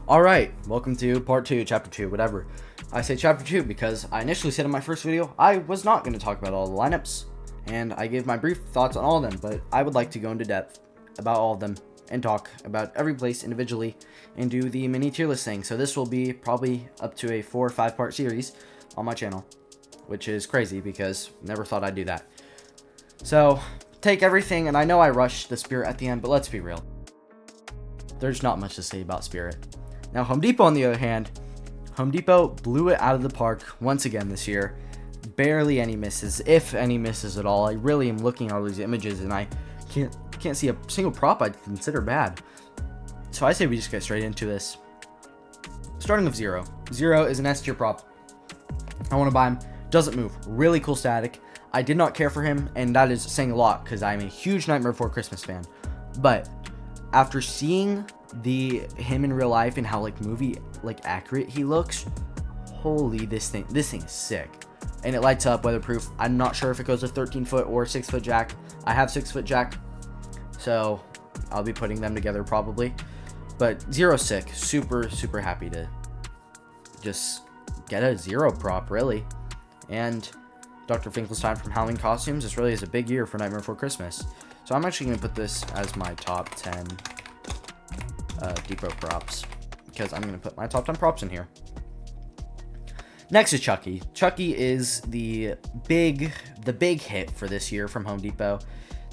Alright, welcome to part 2, chapter 2, whatever. I say chapter 2 because I initially said in my first video I was not going to talk about all the lineups, and I gave my brief thoughts on all of them, but I would like to go into depth about all of them and talk about every place individually and do the mini tier list thing. So this will be probably up to a 4 or 5 part series on my channel, which is crazy because never thought I'd do that. So take everything, and I know I rushed the Spirit at the end, but let's be real. There's not much to say about Spirit. Now, Home Depot, on the other hand, Home Depot blew it out of the park once again this year. Barely any misses, if any misses at all. I really am looking at all these images, and I can't see a single prop I'd consider bad. So I say we just get straight into this. Starting with Zero. Zero is an S tier prop. I want to buy him. Doesn't move. Really cool static. I did not care for him, and that is saying a lot because I'm a huge Nightmare Before Christmas fan. But after seeing him in real life and how movie accurate he looks, holy, this thing is sick. And it lights up, weatherproof. I'm not sure if it goes to 13 foot or 6 foot jack. I have 6 foot jack, so I'll be putting them together probably. But Zero's sick. Super happy to just get a Zero prop, really. And Dr. Finkelstein from Halloween Costumes, this really is a big year for Nightmare Before Christmas. So I'm actually going to put this as my top 10 Depot props, because I'm going to put my top 10 props in here. Next is Chucky. Chucky is the big hit for this year from Home Depot.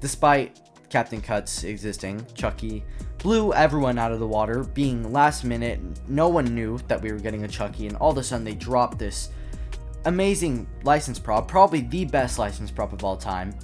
Despite Captain Cuts existing, Chucky blew everyone out of the water, being last minute. No one knew that we were getting a Chucky, and all of a sudden they dropped this amazing license prop, probably the best license prop of all time.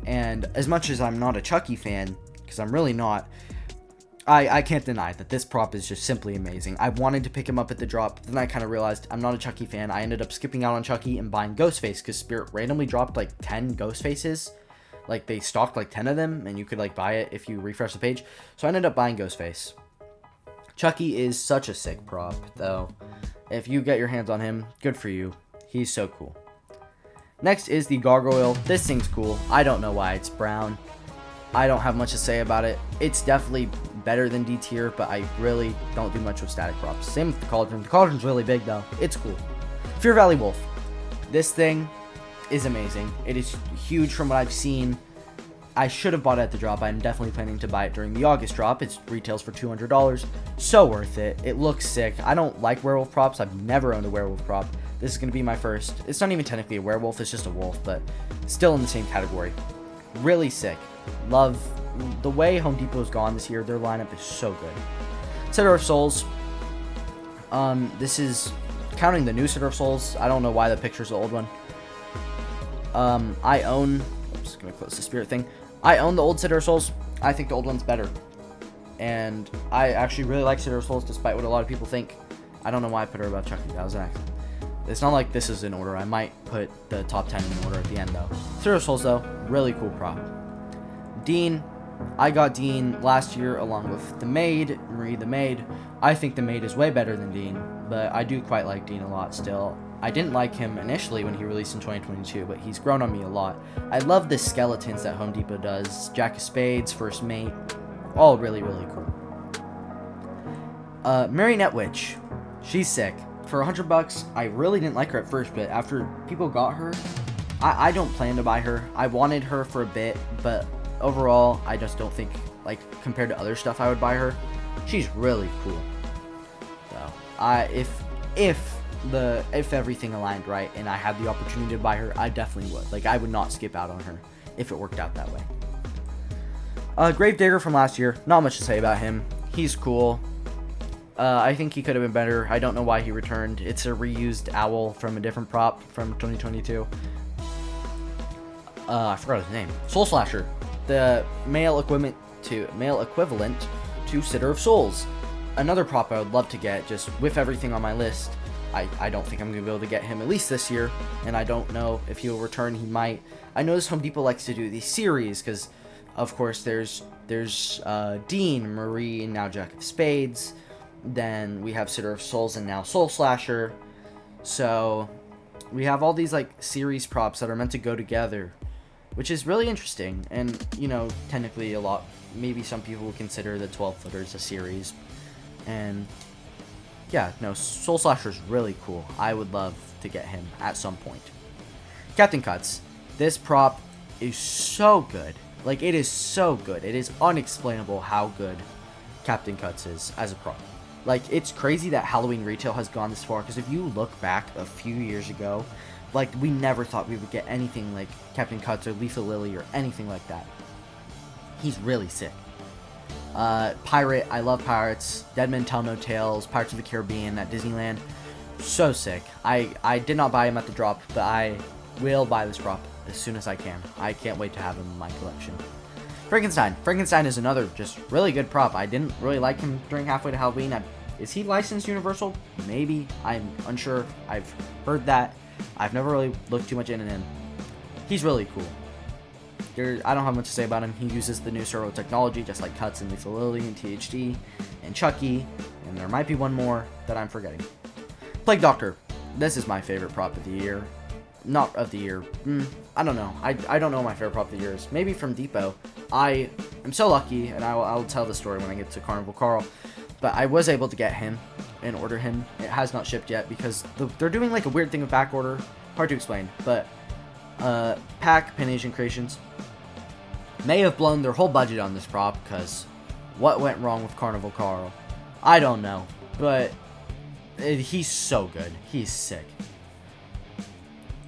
And as much as I'm not a Chucky fan, because I'm really not, I can't deny that this prop is just simply amazing. I wanted to pick him up at the drop, then I kind of realized I'm not a Chucky fan. I ended up skipping out on Chucky and buying Ghostface because Spirit randomly dropped 10 Ghostfaces. They stocked 10 of them, and you could buy it if you refresh the page. So I ended up buying Ghostface. Chucky is such a sick prop, though. If you get your hands on him, good for you. He's so cool. Next is the Gargoyle. This thing's cool. I don't know why it's brown. I don't have much to say about it. It's definitely better than D tier, but I really don't do much with static props. Same with the Cauldron. The Cauldron's really big, though. It's cool. Fear Valley Wolf. This thing is amazing. It is huge from what I've seen. I should have bought it at the drop. I'm definitely planning to buy it during the August drop. It retails for $200. So worth it. It looks sick. I don't like werewolf props. I've never owned a werewolf prop. This is going to be my first. It's not even technically a werewolf. It's just a wolf, but still in the same category. Really sick. Love the way Home Depot's gone this year. Their lineup is so good. Setter of Souls. This is counting the new Setter of Souls. I don't know why the picture's the old one. I'm just going to close the Spirit thing. I own the old Setter of Souls. I think the old one's better. And I actually really like Setter of Souls, despite what a lot of people think. I don't know why I put her above Chucky. That was an accident. It's not like this is in order. I might put the top 10 in order at the end, though. Setter of Souls, though, really cool prop. Dean. I got Dean last year along with the Maid, Marie the Maid. I think the Maid is way better than Dean, but I do quite like Dean a lot still. I didn't like him initially when he released in 2022, but he's grown on me a lot. I love the skeletons that Home Depot does. Jack of Spades, First Mate, all really cool. Marionette Witch. She's sick. For $100, I really didn't like her at first, but after people got her, I don't plan to buy her. I wanted her for a bit, but overall, I just don't think, compared to other stuff, I would buy her. She's really cool. So, if everything aligned right and I had the opportunity to buy her, I definitely would. I would not skip out on her if it worked out that way. Gravedigger from last year. Not much to say about him. He's cool. I think he could have been better. I don't know why he returned. It's a reused owl from a different prop from 2022. I forgot his name. Soul Slasher. The male equivalent to Sitter of Souls. Another prop I would love to get, just with everything on my list. I don't think I'm going to be able to get him at least this year, and I don't know if he'll return. He might. I notice Home Depot likes to do these series, because, of course, there's Dean, Marie, and now Jack of Spades. Then we have Sitter of Souls and now Soul Slasher. So we have all these series props that are meant to go together, which is really interesting. And technically maybe some people would consider the 12 footers a series, and yeah, no, Soul Slasher's really cool. I would love to get him at some point. Captain Cuts. This prop is so good. Like, it is so good. It is unexplainable how good Captain Cuts is as a prop. Like, it's crazy that Halloween retail has gone this far, because if you look back a few years ago, like, we never thought we would get anything like Captain Cuts or Lethal Lily or anything like that. He's really sick. Pirate, I love pirates. Dead Men Tell No Tales, Pirates of the Caribbean at Disneyland. So sick. I did not buy him at the drop, but I will buy this prop as soon as I can. I can't wait to have him in my collection. Frankenstein. Frankenstein is another just really good prop. I didn't really like him during Halfway to Halloween. Is he licensed Universal? Maybe. I'm unsure. I've heard that. I've never really looked too much into him. He's really cool. I don't have much to say about him. He uses the new Servo technology, just like Cuts and Lethal Lily and THD and Chucky, and there might be one more that I'm forgetting. Plague Doctor. This is my favorite prop of the year. Not of the year. I don't know. I don't know my favorite prop of the year is. Maybe from Depot. I am so lucky, and I'll tell the story when I get to Carnival Carl, but I was able to get him and order him. It has not shipped yet because they're doing like a weird thing with back order. Hard to explain, but Pack, Pan Asian Creations, may have blown their whole budget on this prop because what went wrong with Carnival Carl? I don't know, but he's so good. He's sick.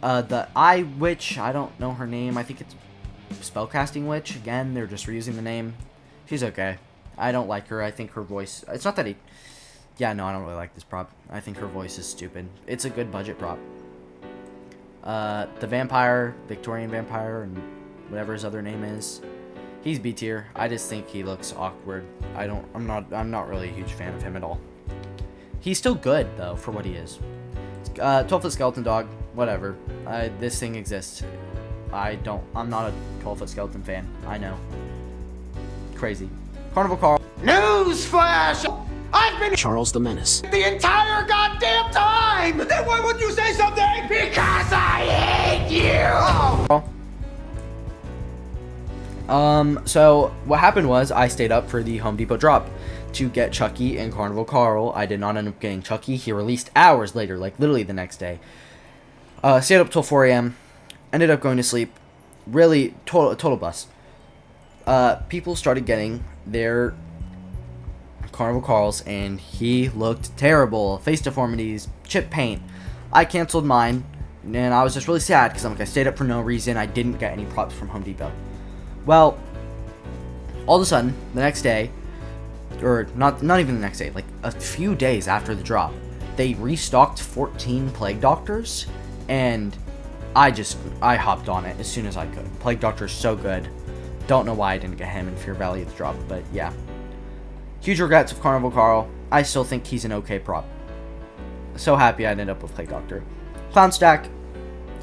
The Eye Witch, I don't know her name. I think it's Spellcasting Witch. Again, they're just reusing the name. She's okay. I don't like her. I think her voice... It's not that he... Yeah, no, I don't really like this prop. I think her voice is stupid. It's a good budget prop. The Vampire, Victorian Vampire, and whatever his other name is. He's B tier. I just think he looks awkward. I'm not really a huge fan of him at all. He's still good, though, for what he is. 12-foot skeleton dog. Whatever. This thing exists. I'm not a 12-foot skeleton fan. I know. Crazy. Carnival Carl. Newsflash! I've been Charles the Menace the entire goddamn time! Then why wouldn't you say something? Because I hate you! So what happened was I stayed up for the Home Depot drop to get Chucky and Carnival Carl. I did not end up getting Chucky. He released hours later, like literally the next day. Stayed up till 4 a.m. Ended up going to sleep. Really, total bust. People started getting their Carnival Carls, and he looked terrible. Face deformities, chip paint. I canceled mine, and I was just really sad because I'm like, I stayed up for no reason. I didn't get any props from Home Depot. Well, all of a sudden, the next day, or not even the next day, like a few days after the drop, they restocked 14 Plague Doctors, and I hopped on it as soon as I could. Plague Doctor is so good. Don't know why I didn't get him in Fear Valley at the drop, but yeah. Huge regrets of Carnival Carl. I still think he's an okay prop. So happy I ended up with Plague Doctor. Clown Stack.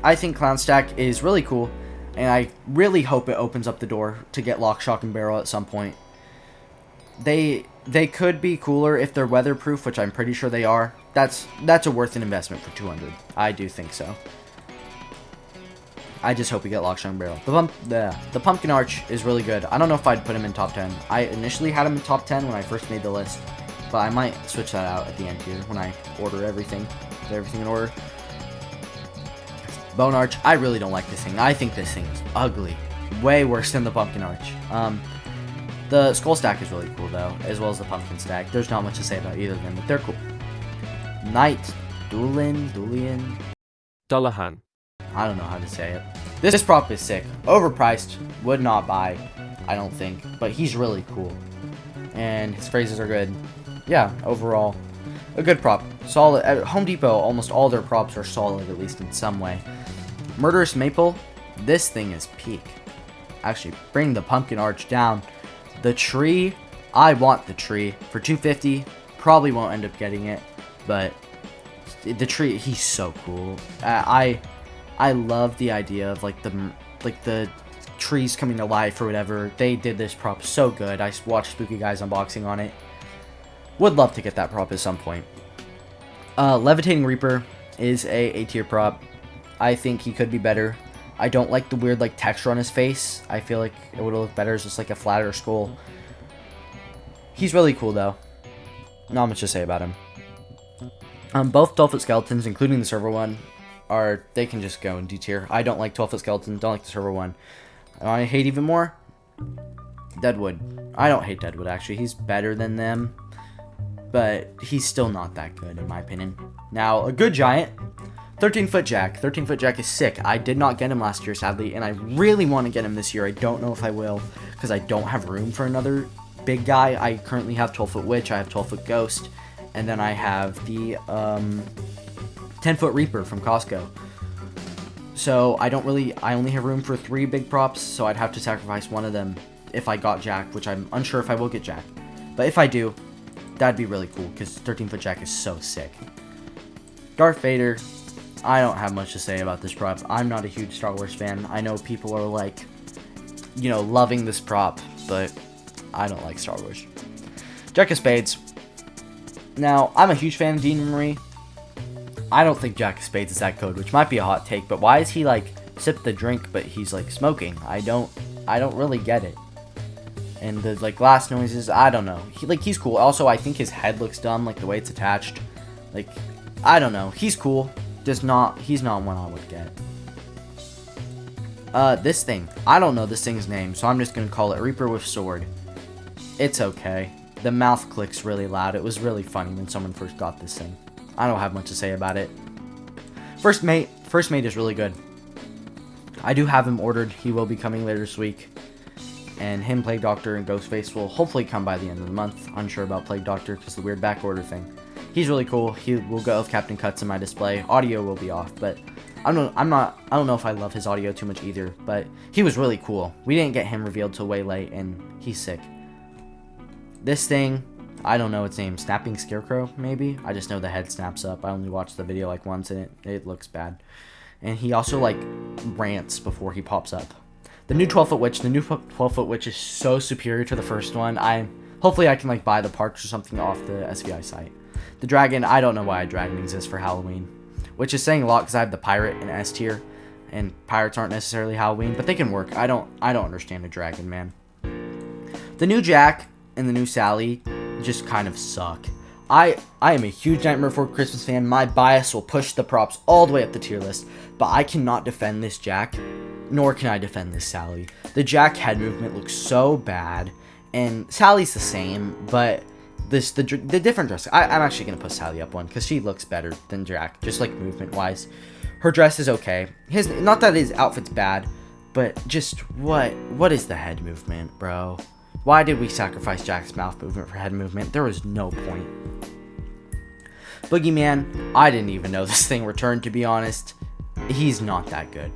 I think Clown Stack is really cool, and I really hope it opens up the door to get Lock, Shock, and Barrel at some point. They could be cooler if they're weatherproof, which I'm pretty sure they are. That's a worth an investment for 200. I do think so. I just hope we get Lock, Shock, and Barrel. The Pumpkin Arch is really good. I don't know if I'd put him in top 10. I initially had him in top 10 when I first made the list, but I might switch that out at the end here when I order everything. Get everything in order. Bone Arch, I really don't like this thing. I think this thing is ugly. Way worse than the Pumpkin Arch. The Skull Stack is really cool, though, as well as the Pumpkin Stack. There's not much to say about either of them, but they're cool. Knight, Dulian. Dullahan. I don't know how to say it. This prop is sick. Overpriced. Would not buy, I don't think. But he's really cool. And his phrases are good. Yeah, overall, a good prop. Solid. At Home Depot, almost all their props are solid, at least in some way. Murderous Maple. This thing is peak. Actually, bring the Pumpkin Arch down. The tree. I want the tree. For $250. Probably won't end up getting it. But the tree, he's so cool. I love the idea of like the trees coming to life or whatever. They did this prop so good. I watched Spooky Guy's unboxing on it. Would love to get that prop at some point. Levitating Reaper is a tier prop. I think he could be better. I don't like the weird like texture on his face. I feel like it would have looked better as just like a flatter skull. He's really cool though. Not much to say about him. Both 12-foot skeletons, including the server one, they can just go in D tier. I don't like 12-foot skeleton, don't like the server one. And I hate even more Deadwood. I don't hate Deadwood, actually. He's better than them, but he's still not that good, in my opinion. Now, a good giant, 13-foot Jack. 13-foot Jack is sick. I did not get him last year, sadly, and I really want to get him this year. I don't know if I will, because I don't have room for another big guy. I currently have 12-foot Witch, I have 12-foot Ghost, and then I have the 10-foot Reaper from Costco. So I only have room for 3 big props, so I'd have to sacrifice one of them if I got Jack, which I'm unsure if I will get Jack. But if I do, that'd be really cool, because 13-foot Jack is so sick. Darth Vader, I don't have much to say about this prop. I'm not a huge Star Wars fan. I know people are like, loving this prop, but I don't like Star Wars. Jack of Spades. Now, I'm a huge fan of Dean Marie. I don't think Jack of Spades is that good, which might be a hot take, but why is he like sip the drink but he's like smoking? I don't really get it. And the like glass noises, I don't know. He's cool. Also, I think his head looks dumb, like the way it's attached. Like, I don't know. He's cool. He's not one I would get. This thing. I don't know this thing's name, so I'm just gonna call it Reaper with Sword. It's okay. The mouth clicks really loud. It was really funny when someone first got this thing. I don't have much to say about it. First mate is really good. I do have him ordered. He will be coming later this week. And him, Plague Doctor, and Ghostface will hopefully come by the end of the month. Unsure about Plague Doctor because the weird back order thing. He's really cool. He will go with Captain Cuts in my display. Audio will be off, but I don't know if I love his audio too much either, but he was really cool. We didn't get him revealed till way late, and he's sick. This thing, I don't know its name. Snapping Scarecrow, maybe? I just know the head snaps up. I only watched the video like once, and it looks bad. And he also like rants before he pops up. The new 12-foot Witch. The new 12-foot Witch is so superior to the first one. Hopefully I can like buy the parts or something off the SVI site. The dragon, I don't know why a dragon exists for Halloween, which is saying a lot because I have the pirate in S tier, and pirates aren't necessarily Halloween, but they can work. I don't understand a dragon, man. The new Jack and the new Sally just kind of suck. I am a huge Nightmare Before Christmas fan. My bias will push the props all the way up the tier list, but I cannot defend this Jack, nor can I defend this Sally. The Jack head movement looks so bad, and Sally's the same, but the different dress. I'm actually gonna put Sally up one because she looks better than Jack, just like movement wise. Her dress is okay. Not that his outfit's bad, but just what is the head movement, bro? Why did we sacrifice Jack's mouth movement for head movement? There was no point. Boogeyman, I didn't even know this thing returned, to be honest. He's not that good.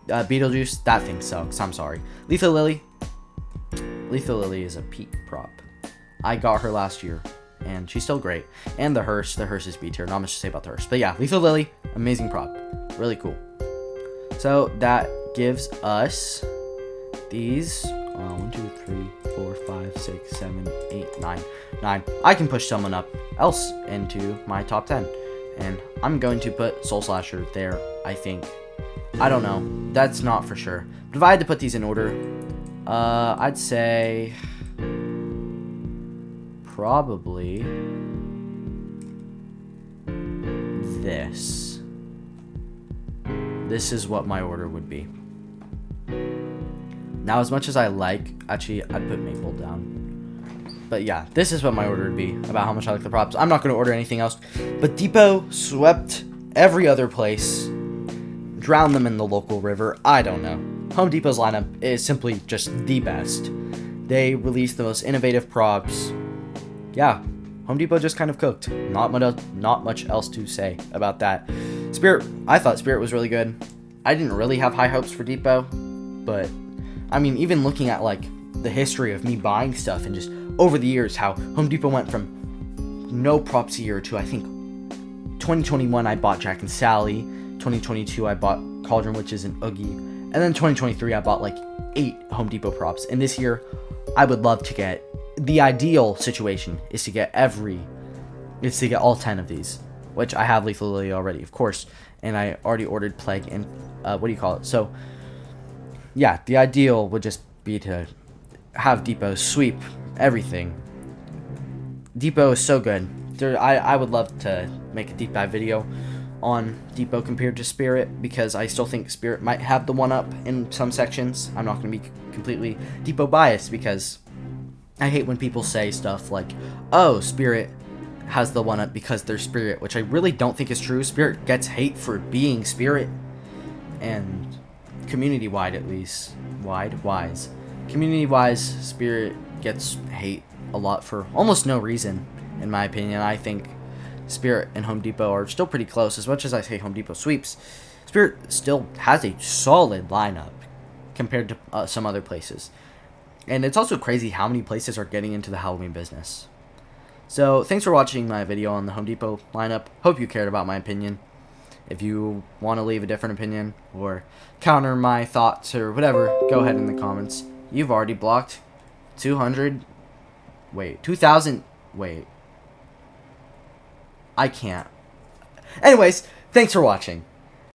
Beetlejuice, that thing sucks. I'm sorry. Lethal Lily. Lethal Lily is a peak prop. I got her last year, and she's still great. And the hearse is B tier. Not much to say about the hearse. But yeah, Lethal Lily, amazing prop. Really cool. So that gives us these 1, 2, 3, 4, 5, 6, 7, 8, 9. I can push someone else into my top 10. And I'm going to put Soul Slasher there, I think. I don't know. That's not for sure. But if I had to put these in order, I'd say probably this. This is what my order would be. Now, as much as I actually, I'd put Maple down. But yeah, this is what my order would be about how much I like the props. I'm not going to order anything else. But Depot swept every other place. Drowned them in the local river. I don't know. Home Depot's lineup is simply just the best. They released the most innovative props. Yeah, Home Depot just kind of cooked. Not much else to say about that. Spirit, I thought Spirit was really good. I didn't really have high hopes for Depot, but I mean, even looking at like the history of me buying stuff and just over the years, how Home Depot went from no props a year to, I think, 2021 I bought Jack and Sally, 2022 I bought Cauldron Witches and Oogie, and then 2023 I bought like 8 Home Depot props. And this year, I would love to get, the ideal situation is to get all 10 of these, which I have Lethal Lily already, of course, and I already ordered Plague and, So, yeah, the ideal would just be to have Depot sweep everything. Depot is so good. I would love to make a deep dive video on Depot compared to Spirit, because I still think Spirit might have the one up in some sections. I'm not going to be completely Depot biased, because I hate when people say stuff like, oh, Spirit has the one up because they're Spirit, which I really don't think is true. Spirit gets hate for being Spirit, and community-wide at least, community-wise, Spirit gets hate a lot for almost no reason, in my opinion. I think Spirit and Home Depot are still pretty close. As much as I say Home Depot sweeps, Spirit still has a solid lineup compared to some other places. And it's also crazy how many places are getting into the Halloween business. So, thanks for watching my video on the Home Depot lineup. Hope you cared about my opinion. If you want to leave a different opinion or counter my thoughts or whatever, go ahead in the comments. You've already blocked 2,000, I can't. Anyways, thanks for watching.